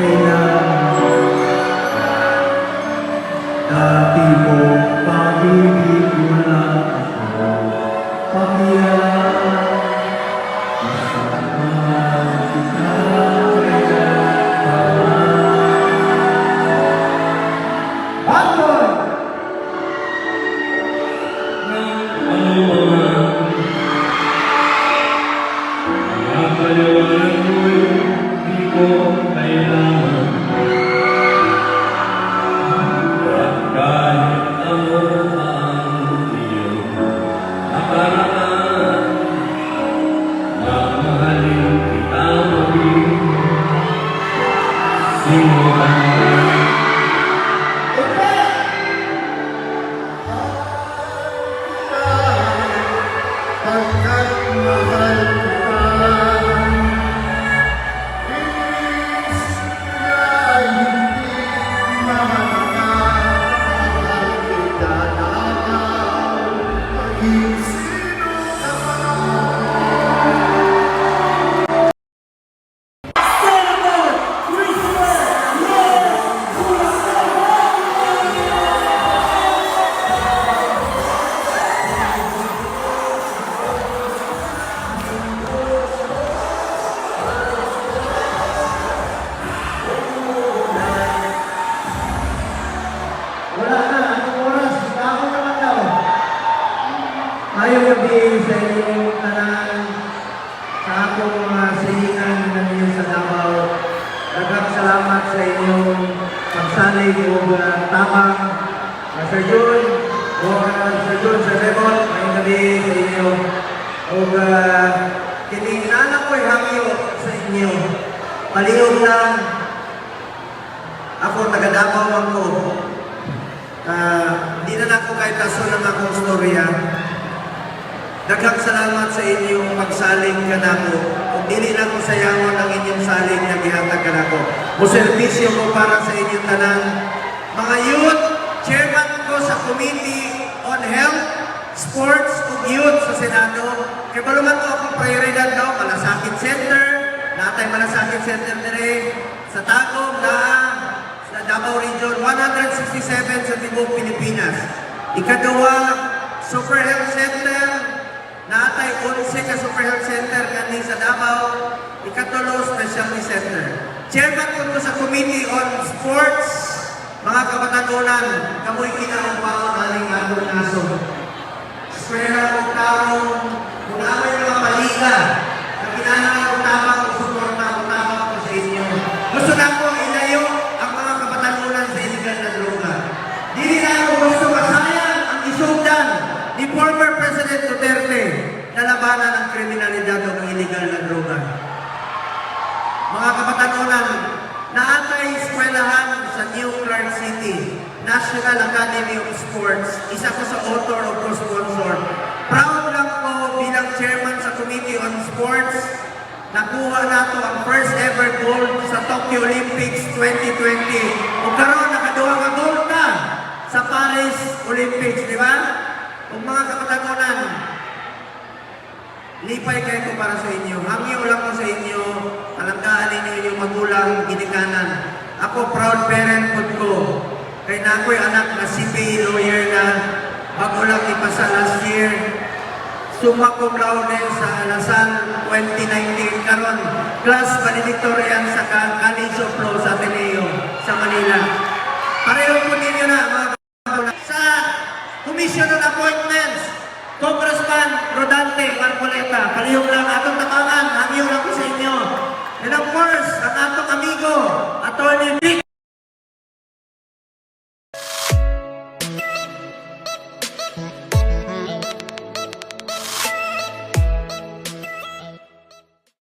kailangan. Dati mo pag-ibig mo lang ako, pakiyalaan. Kasama kita kailangan. Batoy! Paliwanag mo'y di ko kailangan. At kahit ano ang iyong nakaraan, mamahalin kita maging sino ka man. Pagkat mahal Ngayong gabi sa inyong tanan, sa akong mga silingan na ninyo sa Davao, daghang salamat sa inyong pagsalig o tamang Sir Jun o Sir Jun sa Rebot. Ngayong gabi sa inyo o kining nanak ko'y hangyo sa inyo. Palihog lang, ako taga-Davao lang ko. Hindi na ako kahit kaso ng akong storya. Daghang salamat sa inyong pagsaling kanako. Kung dili na ko sayangon ang inyong saling na gihatag kanako. Muserbisyo ko para sa inyong tanan. Mga youth, chairman ko sa Committee on Health, Sports ug Youth sa Senado. Kaya baluman ko akong prioridad daw, Malasakit Center, natay Malasakit Center dire sa Tagum na sa Davao Region 167 sa Tibok, Pilipinas. Ikaduwa, Super Health Center, natay 11 ka Super Health Center kani sa Davao. Ikatulo, Specialty Center. Chairman ko sa Committee on Sports, mga kabatanunan, kamoy kinaupaw aling atong nasod. Eskwela o taong, kung naman yung mga paliga, na kinanang o tamang o suporta o tamang ko sa inyo. Gusto na ko ilayo ang mga kabatanunan sa illegal na droga. Dili na ako gusto masayang ang isugdan ni former President Duterte na labanan ang kriminalidad o ng illegal na droga. Mga kapatanunan, naatay eskwelahan sa New Clark City, National Academy of Sports. Isa ko sa author o co-sponsor. Proud lang ko bilang chairman sa Committee on Sports. Nakuha nato ang first ever gold sa Tokyo Olympics 2020. O karon nakaduha ka gold na sa Paris Olympics, di ba? Kung mga kapatanunan, lipay kayo ko para sa inyo. Hangyo lang ko sa inyo, alamdaan ninyo inyong magulang, ginikanan. Ako proud parent ko. Kaya na ako'y anak na CPA lawyer na bago lang ipasa last year. Summa cum laude sa Alasan 2019 karon class valedictorian sa College of Law sa Ateneo sa Manila. Pareho po ninyo na mga kapatanunan. Sa Commission on Appointments, Congressman Rodante Marcoleta, palihog lang atong tabangan, hangyo lang ko sa inyo. And of course, ang atong amigo, Attorney Vic